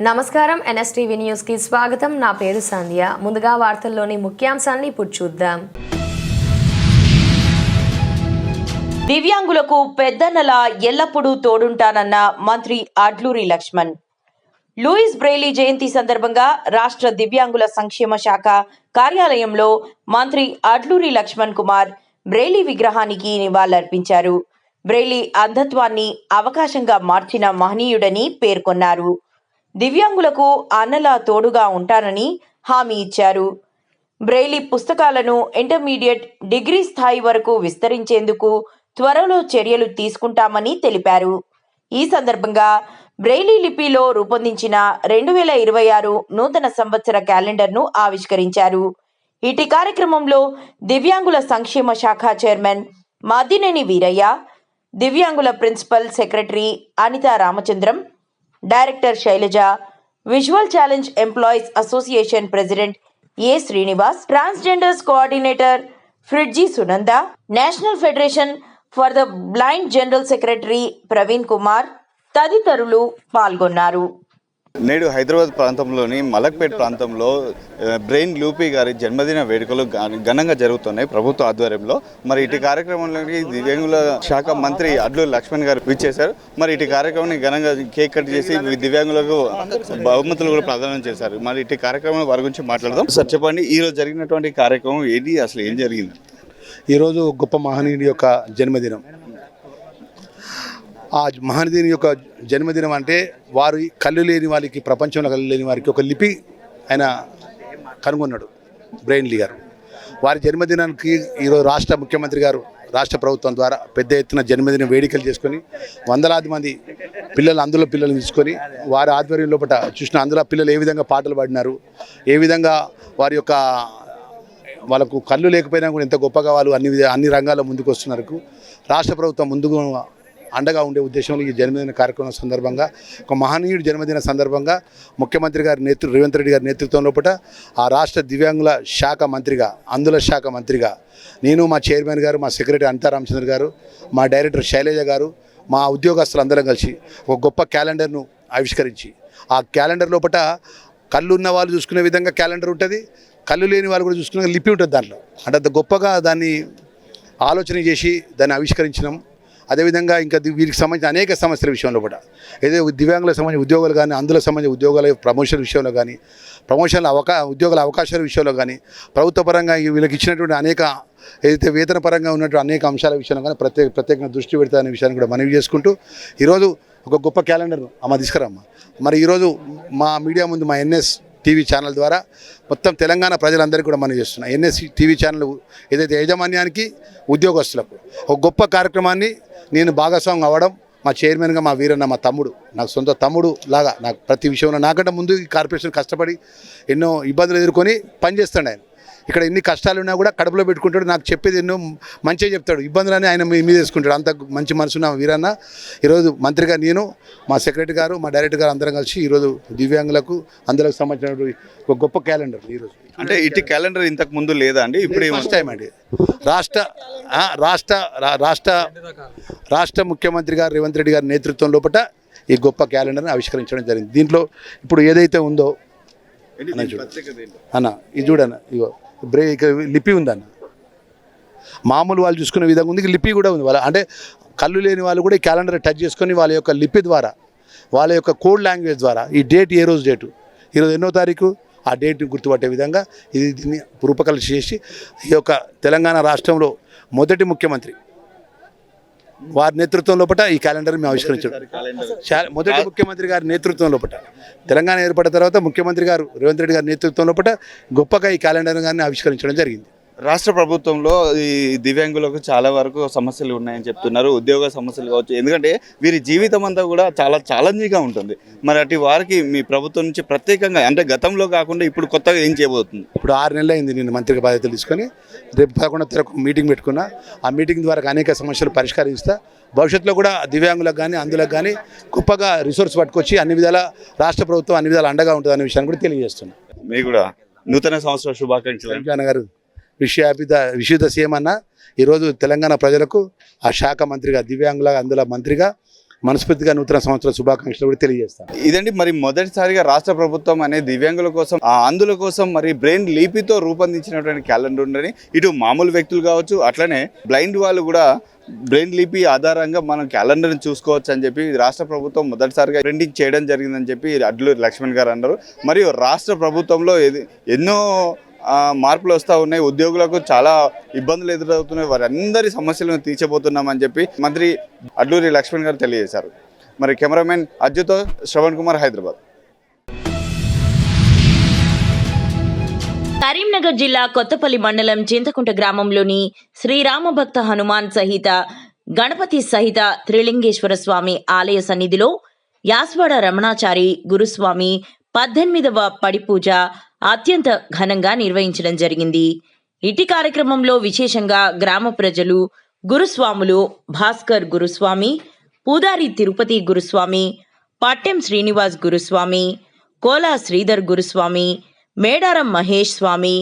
నమస్కారం NSTV news కి స్వాగతం. నా పేరు సంధ్య. ముందుగా వార్తల్లోని ముఖ్యాంశాలను ఇప్పుడు చూద్దాం. దివ్యాంగులకు పెద్దన్నలా ఎల్లప్పుడూ తోడుంటానన్న మంత్రి అడ్లూరి లక్ష్మణ్. లూయిస్ బ్రెయిలీ జయంతి సందర్భంగా రాష్ట్ర దివ్యాంగుల సంక్షేమ శాఖ కార్యాలయంలో మంత్రి అడ్లూరి లక్ష్మణ్ కుమార్ బ్రెయిలీ విగ్రహానికి నివాళులర్పించారు. బ్రెయిలీ అంధత్వాన్ని అవకాశంగా మార్చిన మహనీయుడని పేర్కొన్నారు. దివ్యాంగులకు అన్నలా తోడుగా ఉంటానని హామీ ఇచ్చారు. బ్రెయిలీ పుస్తకాలను ఇంటర్మీడియట్, డిగ్రీ స్థాయి వరకు విస్తరించేందుకు త్వరలో చర్యలు తీసుకుంటామని తెలిపారు. ఈ సందర్భంగా బ్రెయిలీ లిపిలో రూపొందించిన 2026 నూతన సంవత్సర క్యాలెండర్ను ఆవిష్కరించారు. ఇటీ కార్యక్రమంలో దివ్యాంగుల సంక్షేమ శాఖ చైర్మన్ మద్దినేని వీరయ్య, దివ్యాంగుల principal secretary Anitha Ramachandram, director Shailaja, visual challenge employees association president A Srinivas, transgenders coordinator ఫ్రిడ్జీ Sunanda, national federation for the blind general secretary Praveen Kumar తదితరులు పాల్గొన్నారు. నేడు హైదరాబాద్ ప్రాంతంలోని మలక్పేట్ ప్రాంతంలో బ్రెయిన్ లూపీ గారి జన్మదిన వేడుకలు ఘనంగా జరుగుతున్నాయి ప్రభుత్వ ఆధ్వర్యంలో. మరి ఇటు కార్యక్రమంలోకి దివ్యాంగుల శాఖ మంత్రి అడ్లూరి లక్ష్మణ్ గారు విచ్చేశారు. మరి ఇటు కార్యక్రమాన్ని ఘనంగా కేక్ కట్ చేసి దివ్యాంగులకు బహుమతులు కూడా ప్రదానం చేశారు. మరి ఇటు కార్యక్రమం వారి గురించి మాట్లాడదాం. సార్ చెప్పండి, ఈరోజు జరిగినటువంటి కార్యక్రమం ఏంటి, అసలు ఏం జరిగింది? ఈరోజు గొప్ప మహనీయుడి యొక్క జన్మదినం. ఆ మహనీయుని యొక్క జన్మదినం అంటే వారు కళ్ళు లేని వారికి, ప్రపంచంలో కళ్ళు లేని వారికి ఒక లిపి ఆయన కనుగొన్నాడు బ్రెయిన్లీ గారు. వారి జన్మదినానికి ఈరోజు రాష్ట్ర ముఖ్యమంత్రి గారు రాష్ట్ర ప్రభుత్వం ద్వారా పెద్ద ఎత్తున జన్మదిన వేడుకలు చేసుకొని వందలాది మంది పిల్లలు తీసుకొని వారి ఆధ్వర్యం లోపల చూసిన అందులో పిల్లలు ఏ విధంగా పాటలు పాడినారు, ఏ విధంగా వారి యొక్క వాళ్ళకు కళ్ళు లేకపోయినా కూడా ఎంత గొప్పగా వాళ్ళు అన్ని రంగాల్లో ముందుకు వస్తున్నారు. రాష్ట్ర ప్రభుత్వం ముందుకు అండగా ఉండే ఉద్దేశంలో ఈ జన్మదిన కార్యక్రమం సందర్భంగా, ఒక మహనీయుడి జన్మదిన సందర్భంగా ముఖ్యమంత్రి గారి రేవంత్ రెడ్డి గారి నేతృత్వం లోపల ఆ రాష్ట్ర దివ్యాంగుల శాఖ మంత్రిగా, అందుల శాఖ మంత్రిగా నేను, మా చైర్మన్ గారు, మా సెక్రటరీ అనితా రామచంద్ర గారు, మా డైరెక్టర్ శైలజ గారు, మా ఉద్యోగస్తులు అందరం కలిసి ఒక గొప్ప క్యాలెండర్ను ఆవిష్కరించి, ఆ క్యాలెండర్ లోపల కళ్ళు ఉన్న వాళ్ళు చూసుకునే విధంగా క్యాలెండర్ ఉంటుంది, కళ్ళు లేని వాళ్ళు కూడా చూసుకునే లిపి ఉంటుంది. దాంట్లో అంటే అంత గొప్పగా దాన్ని ఆలోచన చేసి దాన్ని ఆవిష్కరించినాం. అదేవిధంగా ఇంకా వీరికి సంబంధించిన అనేక సమస్యల విషయంలో కూడా, ఏదో దివ్యాంగులకు సంబంధించిన ఉద్యోగాలు కానీ, అందులో సంబంధించిన ఉద్యోగాల ప్రమోషన్ విషయంలో కానీ, ఉద్యోగాల అవకాశాల విషయంలో కానీ, ప్రభుత్వ పరంగా వీళ్ళకి ఇచ్చినటువంటి అనేక ఏదైతే వేతన పరంగా ఉన్నటువంటి అనేక అంశాల విషయంలో కానీ ప్రత్యేకంగా దృష్టి పెడతారనే విషయాన్ని కూడా మనవి చేసుకుంటూ ఈరోజు ఒక గొప్ప క్యాలెండర్ను తీసుకురామ్మ. మరి ఈరోజు మా మీడియా ముందు మా ఎన్ఎస్ టీవీ ఛానల్ ద్వారా మొత్తం తెలంగాణ ప్రజలందరికీ కూడా మనం చేస్తున్నాం. ఎన్ఎస్ టీవీ ఛానల్ ఏదైతే యాజమాన్యానికి, ఉద్యోగస్తులకు ఒక గొప్ప కార్యక్రమాన్ని నేను భాగస్వామ్యం అవ్వడం, మా చైర్మన్గా మా వీరన్న, మా తమ్ముడు, నాకు సొంత తమ్ముడు లాగా, నాకు ప్రతి విషయంలో నాకంటే ముందు ఈ కార్పొరేషన్ కష్టపడి ఎన్నో ఇబ్బందులు ఎదుర్కొని పనిచేస్తాడు ఆయన. ఇక్కడ ఎన్ని కష్టాలు ఉన్నా కూడా కడుపులో పెట్టుకుంటాడు, నాకు చెప్పేది ఎన్నో మంచిగా చెప్తాడు, ఇబ్బందులని ఆయన మీద వేసుకుంటాడు. అంత మంచి మనసున్న వీరన్న ఈరోజు మంత్రిగా నేను, మా సెక్రటరీ గారు, మా డైరెక్టర్ గారు అందరం కలిసి ఈరోజు దివ్యాంగులకు అందరికి సంబంధించిన ఒక గొప్ప క్యాలెండర్ ఈరోజు. అంటే ఇటు క్యాలెండర్ ఇంతకు ముందు లేదా అండి? ఇప్పుడు ఫస్ట్ టైం అండి. రాష్ట్ర ముఖ్యమంత్రి గారు రేవంత్ రెడ్డి గారి నేతృత్వం లోపల ఈ గొప్ప క్యాలెండర్ని ఆవిష్కరించడం జరిగింది. దీంట్లో ఇప్పుడు ఏదైతే ఉందో అన్న, ఇది చూడన్న, ఇగో లిపి ఉందన్న. మామూలు వాళ్ళు చూసుకునే విధంగా ఉంది, లిపి కూడా ఉంది. వాళ్ళ అంటే కళ్ళు లేని వాళ్ళు కూడా ఈ క్యాలెండర్ టచ్ చేసుకొని వాళ్ళ యొక్క లిపి ద్వారా, వాళ్ళ యొక్క కోడ్ లాంగ్వేజ్ ద్వారా ఈ డేట్, ఏ రోజు డేటు, ఈరోజు ఎన్నో తారీఖు, ఆ డేట్ని గుర్తుపట్టే విధంగా దీన్ని రూపకల్పన చేసి ఈ యొక్క తెలంగాణ రాష్ట్రంలో మొదటి ముఖ్యమంత్రి వారి నేతృత్వం లోపల ఈ క్యాలెండర్ మేము ఆవిష్కరించాం. మొదటి ముఖ్యమంత్రి గారి నేతృత్వం లోపల, తెలంగాణ ఏర్పడిన తర్వాత ముఖ్యమంత్రి గారు రేవంత్ రెడ్డి గారి నేతృత్వం లోపల గొప్పగా ఈ క్యాలెండర్ గారిని ఆవిష్కరించడం జరిగింది. రాష్ట్ర ప్రభుత్వంలో ఈ దివ్యాంగులకు చాలా వరకు సమస్యలు ఉన్నాయని చెప్తున్నారు, ఉద్యోగ సమస్యలు కావచ్చు. ఎందుకంటే వీరి జీవితం అంతా కూడా చాలా ఛాలెంజింగ్గా ఉంటుంది. మరి అటు వారికి మీ ప్రభుత్వం నుంచి ప్రత్యేకంగా, అంటే గతంలో కాకుండా ఇప్పుడు కొత్తగా ఏం చేయబోతుంది? ఇప్పుడు 6 నెలలు అయింది నేను మంత్రిగా బాధ్యతలు తీసుకొని. రేపు 11వ తారీఖు మీటింగ్ పెట్టుకున్నా. ఆ మీటింగ్ ద్వారా అనేక సమస్యలు పరిష్కరిస్తా. భవిష్యత్తులో కూడా దివ్యాంగులకు కానీ, అందులకు కానీ గొప్పగా రిసోర్స్ పట్టుకొచ్చి అన్ని విధాల రాష్ట్ర ప్రభుత్వం అన్ని విధాలు అండగా ఉంటుంది అనే విషయాన్ని కూడా తెలియజేస్తున్నాను. మీకు కూడా నూతన సంవత్సర శుభాకాంక్షలు గారు. విష్ ద సీఎం అన్న. ఈరోజు తెలంగాణ ప్రజలకు ఆ శాఖ మంత్రిగా, దివ్యాంగుల అందుల మంత్రిగా మనస్ఫూర్తిగా నూతన సంవత్సర శుభాకాంక్షలు కూడా తెలియజేస్తాను. ఇదండి మరి మొదటిసారిగా రాష్ట్ర ప్రభుత్వం అనే దివ్యాంగుల కోసం ఆ అందుల కోసం మరి బ్రెయిన్ లిపితో రూపొందించినటువంటి క్యాలెండర్ ఉందని ఇటు మామూలు వ్యక్తులు కావచ్చు అట్లనే బ్లైండ్ వాళ్ళు కూడా బ్రెయిన్ లిపి ఆధారంగా మనం క్యాలెండర్ని చూసుకోవచ్చు అని చెప్పి రాష్ట్ర ప్రభుత్వం మొదటిసారిగా ప్రింటింగ్ చేయడం జరిగిందని చెప్పి అడ్లూరి లక్ష్మణ్ గారు అన్నారు. మరియు రాష్ట్ర ప్రభుత్వంలో ఎన్నో మార్పులు వస్తూ ఉన్నాయి, ఉద్యోగులకు చాలా ఇబ్బందులు ఎదురవుతున్నాయి, వారందరి సమస్యలను తీర్చబోతున్నామని చెప్పి మంత్రి అడ్లూరి లక్ష్మణ్ గారు తెలియజేశారు. మరి కెమెరామెన్ అజ్జుతో శ్రవణ్ కుమార్, హైదరాబాద్. కరీంనగర్ జిల్లా కొత్తపల్లి మండలం చింతకుంట గ్రామంలోని శ్రీరామ భక్త హనుమాన్ సహిత గణపతి సహిత త్రిలింగేశ్వర స్వామి ఆలయ సన్నిధిలో యాస్వాడ రమణాచారి గురుస్వామి 18వ పడి పూజ అత్యంత ఘనంగా నిర్వహించడం జరిగింది. ఇటీ కార్యక్రమంలో విశేషంగా గ్రామ ప్రజలు, గురుస్వాములు భాస్కర్ గురుస్వామి, పూదారి తిరుపతి గురుస్వామి, పట్టెం శ్రీనివాస్ గురుస్వామి, కోలా శ్రీధర్ గురుస్వామి, మేడారం మహేష్ స్వామి,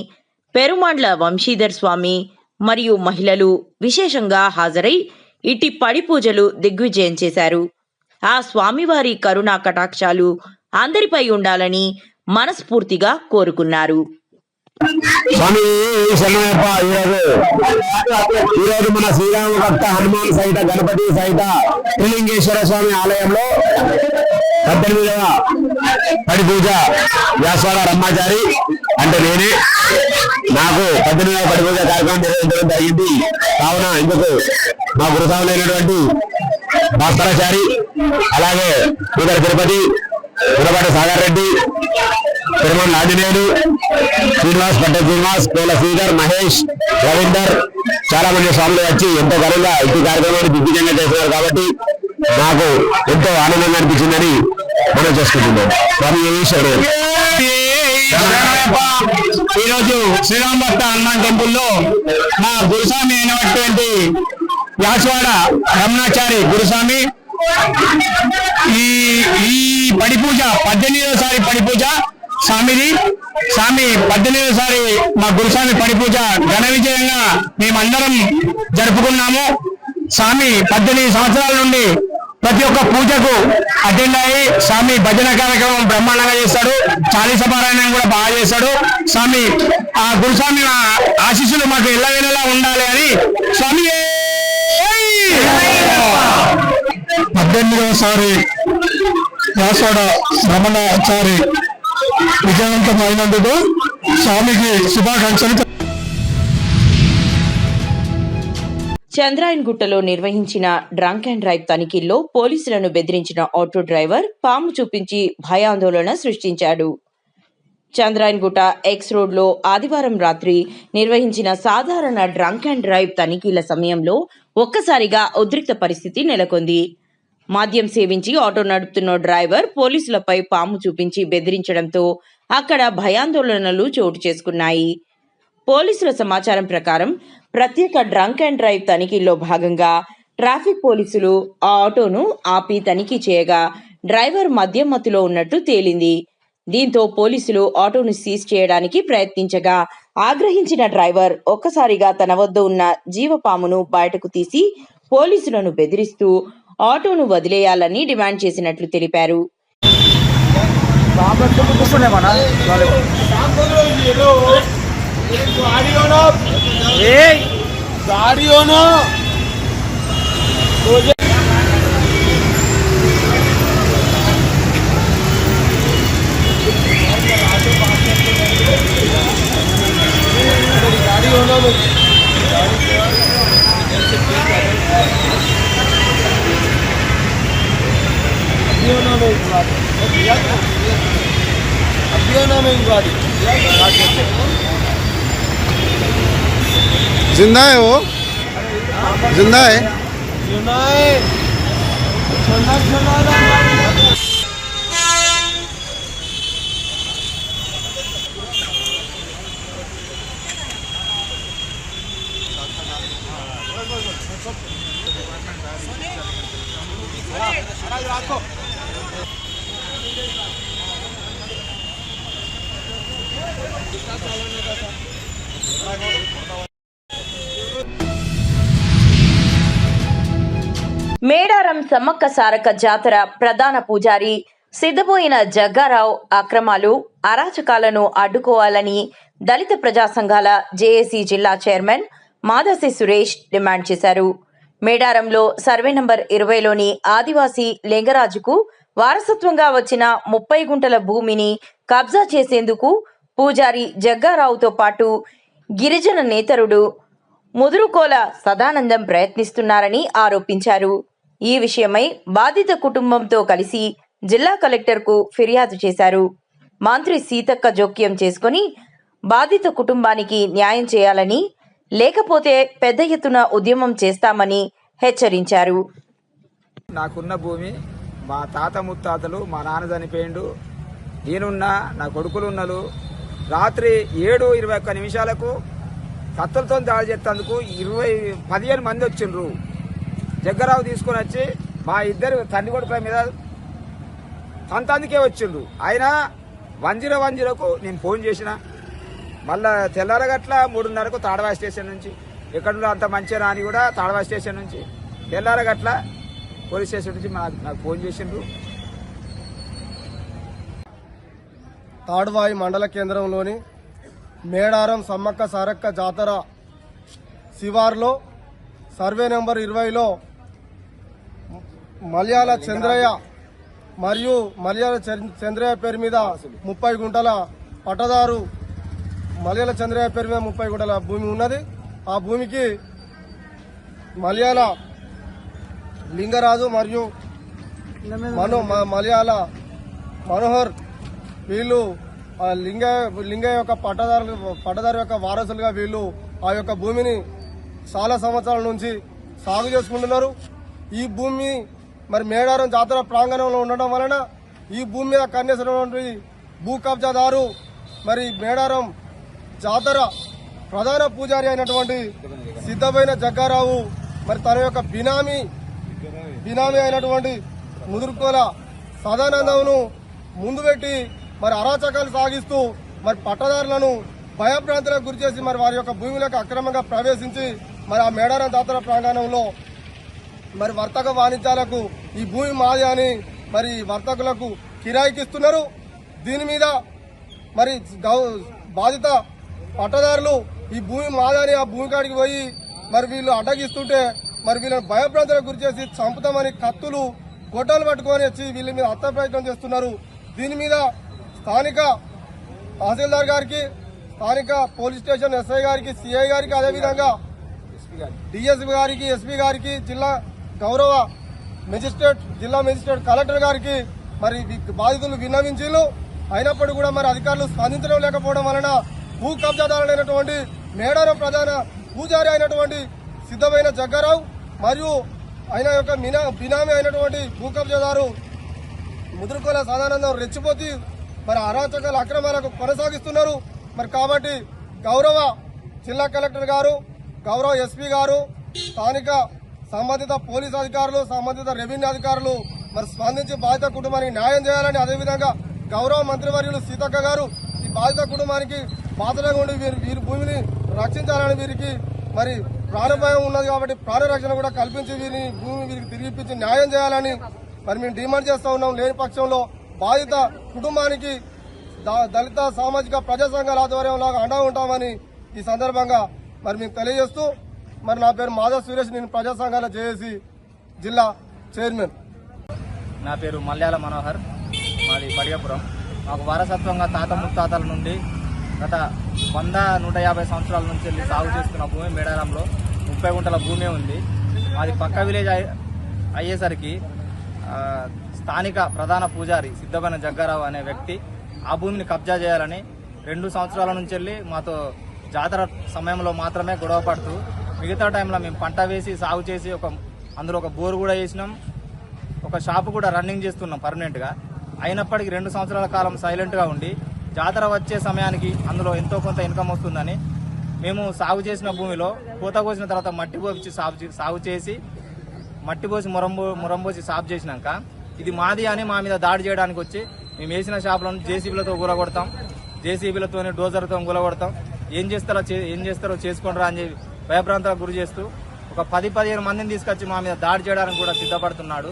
పెరుమాండ్ల వంశీధర్ స్వామి మరియు మహిళలు విశేషంగా హాజరై ఇటీ పడి పూజలు దిగ్విజయం చేశారు. ఆ స్వామివారి కరుణా కటాక్షాలు అందరిపై ఉండాలని మనస్ఫూర్తిగా కోరుకున్నారు. స్వామి శరణయ్యప్ప. ఈరోజు మన శ్రీరామ భక్త హనుమాన్ సహిత గణపతి సహిత త్రిలింగేశ్వర స్వామి ఆలయంలో 18వ పడి పూజ వ్యాసవాడ రమ్మాచారి అంటే నేనే నాకు 18వ పడి పూజ కార్యక్రమం నిర్వహించడం జరిగింది. కావున ఇందుకు మా గురుసాములైనటువంటి భాస్కరాచారి, అలాగే పూదారి తిరుపతి, గురపాటి సాగర్ రెడ్డి, పెరుమాళ్ ఆంజనేయులు, శ్రీనివాస్, పట్టెం శ్రీనివాస్, కోల శ్రీధర్, మహేష్, రవీందర్ చాలా మంది స్వాములు వచ్చి ఎంతో ఘనంగా ఈ కార్యక్రమాన్ని దిగ్విజయంగా చేస్తున్నారు. కాబట్టి నాకు ఎంతో ఆనందంగా అనిపించిందని మనం చేసుకుంటున్నాం. స్వామి ఈరోజు శ్రీరామ భక్త హనుమాన్ టెంపుల్లో మా గురుస్వామి అయినటువంటి యాస్వాడ రమణాచారి గురుస్వామి ఈ పడి పూజ 18వసారి పడి పూజ స్వామిది. స్వామి 18వసారి మా గురుస్వామి పడి పూజ ఘన విజయంగా మేమందరం జరుపుకున్నాము. స్వామి 18 సంవత్సరాల నుండి ప్రతి ఒక్క పూజకు అటెండ్ అయ్యి స్వామి భజన కార్యక్రమం బ్రహ్మాండంగా చేస్తాడు, చాలీస పారాయణం కూడా బాగా చేస్తాడు. స్వామి ఆ గురుస్వామి ఆశీస్సులు మాకు ఎల్లవేళలా ఉండాలి అని స్వామి 18వసారి యాసోడ రమణాచారి విజయవంతమైనందుకు స్వామికి శుభాకాంక్షలు. చంద్రాయన్ గుట్టలో నిర్వహించిన డ్రంక్ అండ్ డ్రైవ్ తనిఖీల్లో పోలీసులను బెదిరించిన ఆటో డ్రైవర్ పాము చూపించి భయాందోళన సృష్టించాడు. చంద్రాయన్ గుట్ట ఎక్స్ రోడ్లో ఆదివారం రాత్రి నిర్వహించిన సాధారణ డ్రంక్ అండ్ డ్రైవ్ తనిఖీల సమయంలో ఒక్కసారిగా ఉద్రిక్త పరిస్థితి నెలకొంది. మద్యం సేవించి ఆటో నడుపుతున్న డ్రైవర్ పోలీసులపై పాము చూపించి బెదిరించడంతో అక్కడ భయాందోళనలు చోటు చేసుకున్నాయి. పోలీసుల సమాచారం ప్రకారం ప్రత్యేక డ్రంక్ అండ్ డ్రైవ్ తనిఖీల్లో భాగంగా ట్రాఫిక్ పోలీసులు ఆ ఆటోను ఆపి తనిఖీ చేయగా డ్రైవర్ మద్యం మత్తులో ఉన్నట్టు తేలింది. దీంతో పోలీసులు ఆటోను సీజ్ చేయడానికి ప్రయత్నించగా ఆగ్రహించిన డ్రైవర్ ఒక్కసారిగా తన వద్ద ఉన్న జీవపామును బయటకు తీసి పోలీసులను బెదిరిస్తూ ఆటోను వదిలేయాలని డిమాండ్ చేసినట్లు తెలిపారు. जिंदा है वो, जिंदा है। మేడారం సమ్మక్క సారక్క జాతర ప్రధాన పూజారి సిద్ధపోయిన జగ్గారావు అక్రమాలు అరాచకాలను అడ్డుకోవాలని దళిత ప్రజా సంఘాల జేఏసీ జిల్లా చైర్మన్ మాదసి సురేష్ డిమాండ్ చేశారు. మేడారంలో సర్వే నంబర్ 20లోని ఆదివాసీ లింగరాజుకు వారసత్వంగా వచ్చిన 30 గుంటల భూమిని కబ్జా చేసేందుకు పూజారి జగ్గారావుతో పాటు గిరిజన నేతరుడు ముదురుకోల సదానందం ప్రయత్నిస్తున్నారని ఆరోపించారు. ఈ విషయమై బాధిత కుటుంబంతో కలిసి జిల్లా కలెక్టర్కు ఫిర్యాదు చేశారు. మంత్రి సీతక్క జోక్యం చేసుకుని బాధిత కుటుంబానికి న్యాయం చేయాలని, లేకపోతే పెద్ద ఎత్తున ఉద్యమం చేస్తామని హెచ్చరించారు. నాకున్న భూమి మా తాత ముత్తాతలు, మా నాన్న చనిపోయిండు, నేనున్నా, నా కొడుకులు ఉన్నలు. రాత్రి 7:21 నిమిషాలకు కత్తులతో దాడి చేసేందుకు 15 మంది వచ్చిండ్రు. జగ్గారావు తీసుకొని వచ్చి మా ఇద్దరు తండ్రి కొడుకుల మీద సంతానికే వచ్చిండ్రు. ఆయన 101కు నేను ఫోన్ చేసిన, మళ్ళా తెల్లారగట్ల 3:30కు తాడవా స్టేషన్ నుంచి, ఎక్కడ అంత మంచిగా అని కూడా తాడవా స్టేషన్ నుంచి తెల్లారగట్ల పోలీస్ స్టేషన్ నుంచి నాకు ఫోన్ చేసిండ్రు. తాడువాయి మండల కేంద్రంలోని మేడారం సమ్మక్క సారక్క జాతర శివార్లో సర్వే నెంబర్ 20లో మలయాళ చంద్రయ్య మరియు మలయాళ చంద్రయ్య పేరు మీద 30 గుంటల పట్టదారు మలయాళ చంద్రయ్య పేరు మీద 30 గుంటల భూమి ఉన్నది. ఆ భూమికి మలయాళ లింగరాజు మరియు మలయాళ మనోహర్ వీళ్ళు లింగ యొక్క పట్టదారు యొక్క వారసులుగా వీళ్ళు ఆ యొక్క భూమిని చాలా సంవత్సరాల నుంచి సాగు చేసుకుంటున్నారు. ఈ భూమి మరి మేడారం జాతర ప్రాంగణంలో ఉండడం వలన ఈ భూమి మీద కన్నేసినటువంటి భూ కబ్జాదారు మరి మేడారం జాతర ప్రధాన పూజారి అయినటువంటి సిద్ధమైన జగ్గారావు మరి తన యొక్క బినామీ అయినటువంటి ముదురుకోల సదానందంను ముందు పెట్టి మరి అరాచకాలు సాగిస్తూ మరి పట్టదారులను భయభ్రాంతులకు గురిచేసి మరి వారి యొక్క భూమిలోకి అక్రమంగా ప్రవేశించి మరి ఆ మేడారం జాతర ప్రాంగణంలో మరి వర్తక వాణిజ్యాలకు ఈ భూమి మాది అని మరి వర్తకులకు కిరాయికిస్తున్నారు. దీని మీద మరి బాధిత పట్టదారులు ఈ భూమి మాదని ఆ భూమి కాడికి పోయి మరి వీళ్ళు అడ్డగిస్తుంటే మరి వీళ్ళని భయభ్రాంతులకు గురిచేసి చంపుతామని కత్తులు గొడ్డలు పట్టుకొని వచ్చి వీళ్ళ మీద హత్య ప్రయత్నం చేస్తున్నారు. దీని మీద స్థానిక తహసీల్దార్ గారికి, స్థానిక పోలీస్ స్టేషన్ ఎస్ఐ గారికి, సిఐ గారికి, అదేవిధంగా డిఎస్పీ గారికి, ఎస్పీ గారికి, జిల్లా గౌరవ జిల్లా మెజిస్ట్రేట్ కలెక్టర్ గారికి మరి బాధితులు విన్నవించిలు. అయినప్పటికీ కూడా మరి అధికారులు స్పందించడం లేకపోవడం వలన భూ కబ్జాదారులైనటువంటి మేడారం ప్రధాన పూజారి అయినటువంటి సిద్ధమైన జగ్గారావు మరియు ఆయన యొక్క బినామీ అయినటువంటి భూ కబ్జాదారు ముదురుకోల సదానందం రెచ్చిపోతి మరి అరాచకాల అక్రమాలకు కొనసాగిస్తున్నారు. మరి కాబట్టి గౌరవ జిల్లా కలెక్టర్ గారు, గౌరవ ఎస్పీ గారు, స్థానిక సంబంధిత పోలీసు అధికారులు, సంబంధిత రెవెన్యూ అధికారులు మరి స్పందించి బాధిత కుటుంబానికి న్యాయం చేయాలని, అదేవిధంగా గౌరవ మంత్రివర్యులు సీతక్క గారు ఈ బాధిత కుటుంబానికి బాధగా ఉండి వీరి భూమిని రక్షించాలని, వీరికి మరి ప్రాణభయం ఉన్నది కాబట్టి ప్రాణరక్షణ కూడా కల్పించి వీరికి తిరిగిపించి న్యాయం చేయాలని మరి మేము డిమాండ్ చేస్తూ ఉన్నాం. లేని పక్షంలో బాధిత కుటుంబానికి దళిత సామాజిక ప్రజా సంఘాల ఆధ్వర్యంలో అండా ఉంటామని ఈ సందర్భంగా మరి మేము తెలియజేస్తూ, మరి నా పేరు మాధవ్ సురేష్, నేను ప్రజా సంఘాల జేఏసీ జిల్లా చైర్మన్. నా పేరు మలయాళ మనోహర్, మాది పడియాపురం. మాకు వారసత్వంగా తాత ముత్తాతల నుండి గత 100-150 సంవత్సరాల నుంచి వెళ్ళి సాగు చేస్తున్న భూమి మేడారంలో 30 గుంటల భూమి ఉంది. మాది పక్క విలేజ్ అయ్యేసరికి స్థానిక ప్రధాన పూజారి సిద్ధమైన జగ్గారావు అనే వ్యక్తి ఆ భూమిని కబ్జా చేయాలని 2 సంవత్సరాల నుంచి వెళ్ళి మాతో జాతర సమయంలో మాత్రమే గొడవ పడుతూ, మిగతా టైంలో మేము పంట వేసి సాగు చేసి అందులో ఒక బోరు కూడా వేసినాం, ఒక షాపు కూడా రన్నింగ్ చేస్తున్నాం పర్మనెంట్గా. అయినప్పటికీ 2 సంవత్సరాల కాలం సైలెంట్గా ఉండి జాతర వచ్చే సమయానికి అందులో ఎంతో కొంత ఇన్కమ్ వస్తుందని మేము సాగు చేసిన భూమిలో పూత కోసిన తర్వాత మట్టి పోసి సాగు చేసి మట్టి పోసి మురంబోసి సాగు చేసినాక ఇది మాది అని మా మీద దాడి చేయడానికి వచ్చి మేము వేసిన షాపులను జేసీబీలతో గులగొడతాం, జేసీబీలతో డోజర్తో గులగొడతాం, ఏం చేస్తారో చేసుకోండిరా అని చెప్పి భయభ్రాంతాలకు గురి చేస్తూ ఒక 10-15 మందిని తీసుకొచ్చి మా మీద దాడి చేయడానికి కూడా సిద్ధపడుతున్నాడు.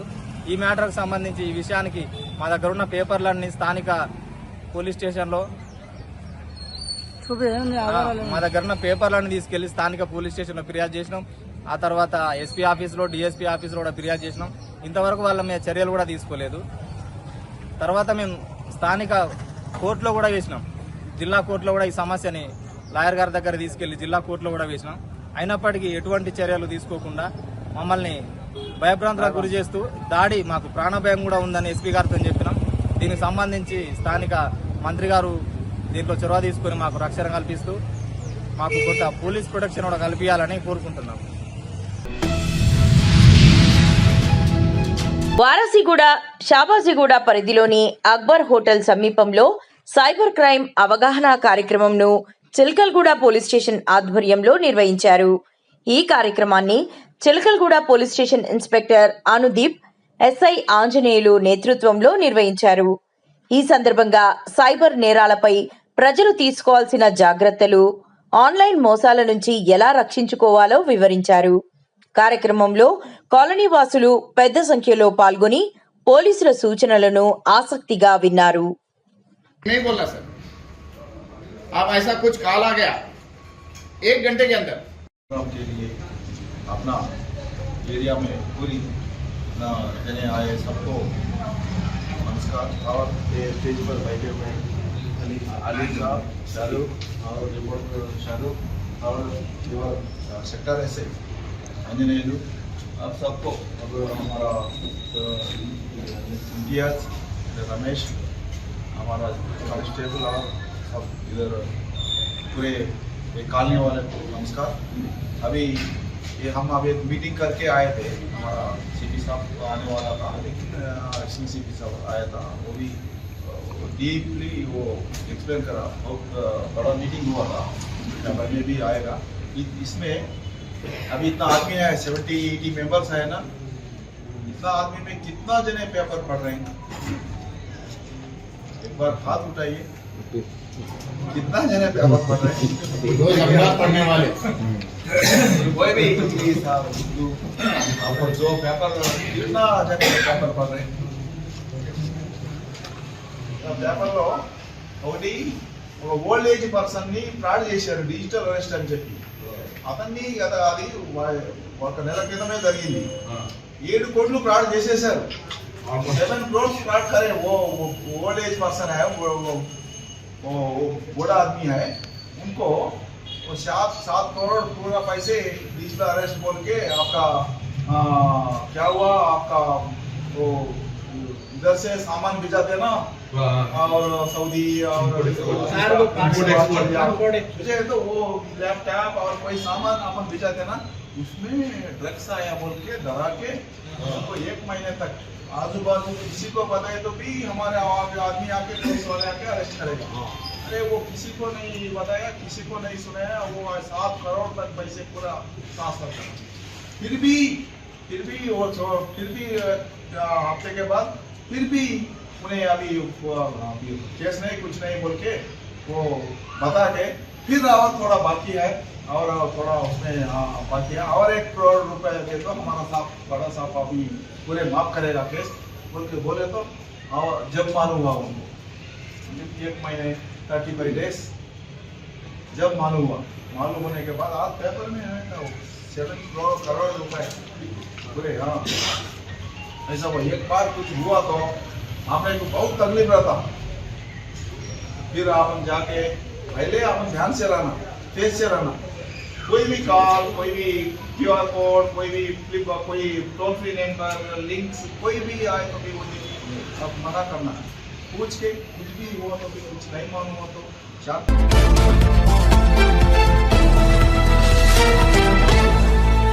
ఈ మ్యాటర్కు సంబంధించి ఈ విషయానికి మా దగ్గర ఉన్న పేపర్లన్నీ స్థానిక పోలీస్ స్టేషన్లో మా దగ్గర ఉన్న పేపర్లను తీసుకెళ్లి స్థానిక పోలీస్ స్టేషన్లో ఫిర్యాదు చేసినాం. ఆ తర్వాత ఎస్పీ ఆఫీస్లో, డిఎస్పీ ఆఫీస్లో కూడా ఫిర్యాదు చేసినాం. ఇంతవరకు వాళ్ళ మీద చర్యలు కూడా తీసుకోలేదు. తర్వాత మేము స్థానిక కోర్టులో కూడా వేసినాం. జిల్లా కోర్టులో కూడా ఈ సమస్యని లాయర్ గారి దగ్గర తీసుకెళ్లి జిల్లా కోర్టులో కూడా వేసినాం. అయినప్పటికీ ఎటువంటి చర్యలు తీసుకోకుండా మమ్మల్ని భయభ్రాంతులకు గురి చేస్తూ దాడి, మాకు ప్రాణభయం కూడా ఉందని ఎస్పీ గారితో చెప్పినాం. దీనికి సంబంధించి స్థానిక మంత్రి గారు దీంట్లో చొరవ తీసుకుని మాకు రక్షణ కల్పిస్తూ మాకు కొంత పోలీస్ ప్రొటెక్షన్ కూడా కల్పించాలని కోరుకుంటున్నాం. వారాసిగూడ, షాబాజిగూడ పరిధిలోని అక్బర్ హోటల్ సమీపంలో సైబర్ క్రైమ్ అవగాహన కార్యక్రమంను చిలకల్గూడ పోలీస్ స్టేషన్ ఆధ్వర్యంలో నిర్వహించారు. ఈ కార్యక్రమాన్ని Chilkalguda police station inspector Anudeep, SI Anjaneyulu నేతృత్వంలో నిర్వహించారు. ఈ సందర్భంగా సైబర్ నేరాలపై ప్రజలు తీసుకోవాల్సిన జాగ్రత్తలు, ఆన్లైన్ మోసాల నుంచి ఎలా రక్షించుకోవాలో వివరించారు. కార్యక్రమంలో కాలనీ వాసులు పెద్ద సంఖ్యలో పాల్గొని పోలీసుల సూచనలను ఆసక్తిగా విన్నారు. अब ऐसा कुछ कॉल आ गया 1 घंटे के अंदर के लिए अपना एरिया में पूरी जने आए सबको नमस्कार। और ये स्टेज पर बैठे हुए अली साहब, शाहरुख और रिपोर्टर शाहरुख और सेक्टर एसआई अंजनेयलू, आप सबको अब हमारा इम्तियाज, रमेश, हमारा कांस्टेबल और सब इधर पूरे कॉलोनी वाले को नमस्कार। अभी ये हम अब एक मीटिंग करके आए थे, हमारा सीपी साहब आने वाला था, लेकिन सीपी साहब आया था, वो भी डीपली वो एक्सप्लेन करा, बहुत बड़ा मीटिंग हुआ था, में भी आएगा। इसमें अभी इतना आदमी है, 70-80 मेंबर्स है ना, इतना आदमी में कितना जने पेपर पढ़ रहे हैं? एक बार हाथ उठाइए, कितना जने पेपर पढ़ रहे हैं? पढ़ने वाले कोई भी आपको जो पेपर, कितना जने पेपर पढ़ रहे हैं? పేపర్లో ఒకటి ఒక ఓల్డ్ ఏజ్ పర్సన్ ని ఫ్రాడ్ చేశారు, డిజిటల్ అరెస్ట్ అని చెప్పి. అతన్ని కదా అది ఒక నెల క్రితమే జరిగింది. 7 కోట్లు ఫ్రాడ్ చేసేశారు. 7 crores फ्रॉड करे वो ओल्ड एज पर्सन है, वो बूढ़ा आदमी है, उनको 7 करोड़ पूरा पैसे डिजिटल अरेस्ट बोल के आपका क्या हुआ, आपका वो इधर से सामान भिजा देना और सऊदी और मुझे तो वो लैपटॉप और कोई सामान अपन भिजा देना, उसमें ड्रग्स आया बोल के डरा के उनको 1 महीने तक आजू बाजू किसी को बताए तो भी हमारे आदमी आके पुलिस वाले आके अरेस्ट करेगा। अरे वो किसी को नहीं बताया, किसी को नहीं सुनाया, वो 7 करोड़ तक पैसे पूरा ट्रांसफर करा। फिर भी हफ्ते के बाद फिर भी उन्हें अभी केस नहीं कुछ नहीं बोल के वो बता के फिर और थोड़ा बाकी है और थोड़ा उसमें बाकी है और 1 करोड़ रुपए दे तो हमारा साहब बड़ा साहब अभी पूरे माफ करेगा केस बोल के बोले तो और जब मालूम हुआ उनको 1 महीने 35 डेज जब मालूम हुआ, मालूम होने के बाद आज पेपर में है 7 करोड़ रुपए पूरे। हाँ ऐसा वो एक बार कुछ हुआ तो हमें को बहुत तकलीफ रहता। फिर आप जाके पहले आप ध्यान से रहना, तेज से रहना, कोई भी कॉल, कोई भी QR कोड, कोई भी फ्लिप, कोई टोल फ्री नंबर, लिंक्स कोई भी आए तो भी वो अब मना करना, पूछ के कुछ भी हुआ तो भी कुछ नहीं मालूम हो तो